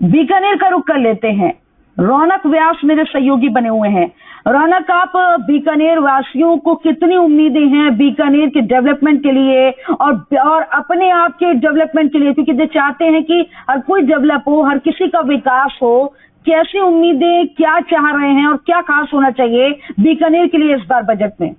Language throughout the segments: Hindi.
बीकानेर का रुख कर लेते हैं। रौनक व्यास मेरे सहयोगी बने हुए हैं। रौनक, आप बीकानेर वासियों को कितनी उम्मीदें हैं बीकानेर के डेवलपमेंट के लिए और अपने आप के डेवलपमेंट के लिए, क्योंकि जो चाहते हैं कि हर कोई डेवलप हो, हर किसी का विकास हो। कैसी उम्मीदें, क्या चाह रहे हैं और क्या खास होना चाहिए बीकानेर के लिए इस बार बजट में?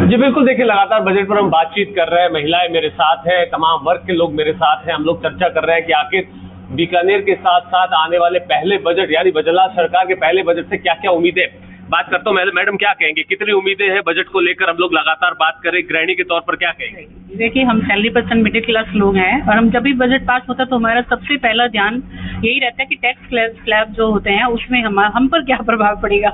जी बिल्कुल, देखिए लगातार बजट पर हम बातचीत कर रहे हैं, महिलाएं मेरे साथ हैं, तमाम वर्ग के लोग मेरे साथ हैं। हम लोग चर्चा कर रहे हैं कि आखिर बीकानेर के साथ साथ आने वाले पहले बजट यानी बजला सरकार के पहले बजट से क्या क्या उम्मीदें। बात करता हूँ मैडम, क्या कहेंगे, कितनी उम्मीदें हैं बजट को लेकर? हम लोग लगातार बात करें, गृहिणी के तौर पर क्या कहेंगे? देखिए, हम सैलरी पर्सन मिडिल क्लास लोग हैं और हम जब भी बजट पास होता है तो हमारा सबसे पहला ध्यान यही रहता है कि टैक्स स्लैब जो होते हैं उसमें हम पर क्या प्रभाव पड़ेगा।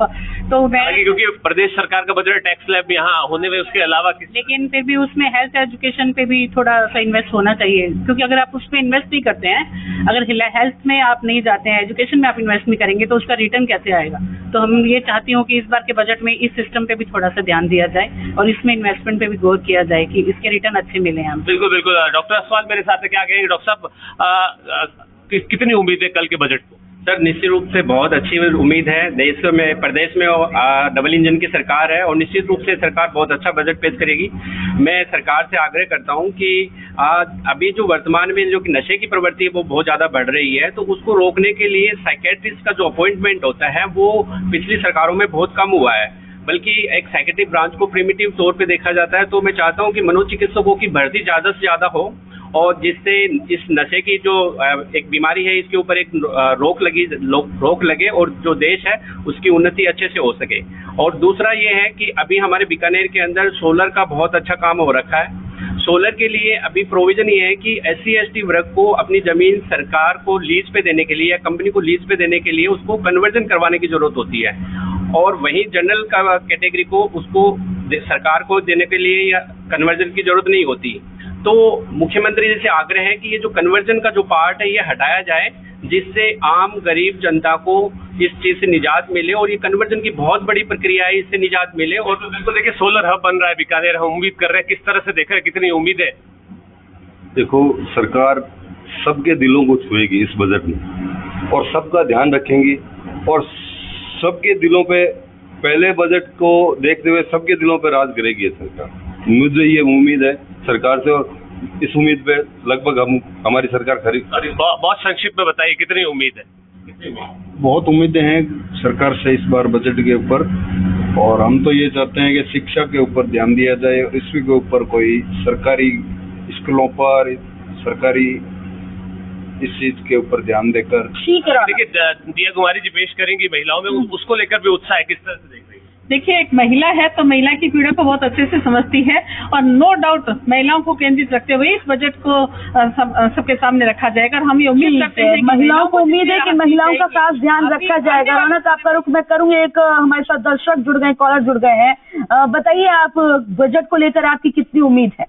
तो क्योंकि प्रदेश सरकार का बजट टैक्स स्लैब यहाँ होने में, उसके अलावा लेकिन फिर भी उसमें हेल्थ एजुकेशन पे भी थोड़ा सा इन्वेस्ट होना चाहिए, क्योंकि अगर आप उसमें इन्वेस्ट नहीं करते हैं, अगर हेल्थ में आप नहीं जाते हैं, एजुकेशन में आप इन्वेस्ट नहीं करेंगे तो उसका रिटर्न कैसे आएगा। तो हम ये चाहती हूँ कि इस बार के बजट में इस सिस्टम पे भी थोड़ा सा ध्यान दिया जाए और इसमें इन्वेस्टमेंट पे भी गौर किया जाए कि इसके रिटर्न अच्छे मिले हैं। बिल्कुल बिल्कुल। डॉक्टर असवाल मेरे साथ है, क्या कहेंगे डॉक्टर साहब, कितनी उम्मीद है कल के बजट को? सर, निश्चित रूप से बहुत अच्छी उम्मीद है। प्रदेश में डबल इंजन की सरकार है और निश्चित रूप से सरकार बहुत अच्छा बजट पेश करेगी। मैं सरकार से आग्रह करता हूं कि अभी जो वर्तमान में जो नशे की प्रवृत्ति है वो बहुत ज़्यादा बढ़ रही है, तो उसको रोकने के लिए साइकेट्रिस्ट का जो अपॉइंटमेंट होता है वो पिछली सरकारों में बहुत कम हुआ है, बल्कि एक साइकेट्रिक ब्रांच को प्रिमिटिव तौर पे देखा जाता है। तो मैं चाहता हूं कि मनोचिकित्सकों की भर्ती ज़्यादा से ज़्यादा हो और जिससे इस नशे की जो एक बीमारी है इसके ऊपर एक रोक लगे और जो देश है उसकी उन्नति अच्छे से हो सके। और दूसरा ये है कि अभी हमारे बीकानेर के अंदर सोलर का बहुत अच्छा काम हो रखा है। सोलर के लिए अभी प्रोविजन ये है कि SC/ST वर्ग को अपनी जमीन सरकार को लीज पे देने के लिए या कंपनी को लीज पे देने के लिए उसको कन्वर्जन करवाने की जरूरत होती है, और वहीं जनरल का कैटेगरी को उसको सरकार को देने के लिए या कन्वर्जन की जरूरत नहीं होती। तो मुख्यमंत्री जी से आग्रह है कि ये जो कन्वर्जन का जो पार्ट है ये हटाया जाए, जिससे आम गरीब जनता को इस चीज से निजात मिले और ये कन्वर्जन की बहुत बड़ी प्रक्रिया है, इससे निजात मिले। और तो बिल्कुल देखिए, सोलर हब बन रहा है बीकानेर, हम उम्मीद कर रहे हैं, किस तरह से देख रहे हैं, कितनी उम्मीद है? देखो, सरकार सबके दिलों को छुएगी इस बजट में और सबका ध्यान रखेंगी और सबके दिलों पे, पहले बजट को देखते हुए सबके दिलों पे राज करेगी ये सरकार। मुझे ये उम्मीद है सरकार से और इस उम्मीद पे लगभग हमारी सरकार खरी। बहुत संक्षिप्त में बताइए, कितनी उम्मीद है? बहुत उम्मीदें हैं सरकार से इस बार बजट के ऊपर, और हम तो ये चाहते हैं कि शिक्षा के ऊपर ध्यान दिया जाए और इसी के ऊपर कोई सरकारी स्कूलों पर सरकारी इस चीज के ऊपर ध्यान देकर। देखिए, दिया कुमारी जी पेश करेंगी महिलाओं में, उसको लेकर भी उत्साह है, किस तरह से देख रही है? देखिए, एक महिला है तो महिला की पीड़ा को बहुत अच्छे से समझती है और नो डाउट महिलाओं को केंद्रित रखते हुए इस बजट को सबके सामने रखा जाएगा। और हम ये उम्मीद करते हैं महिलाओं को उम्मीद है कि महिलाओं का खास ध्यान रखा जाएगा। रौनक, आपका रुख मैं करूंगी। एक हमारे साथ दर्शक जुड़ गए, कॉलर जुड़ गए हैं। बताइए, आप बजट को लेकर आपकी कितनी उम्मीद है?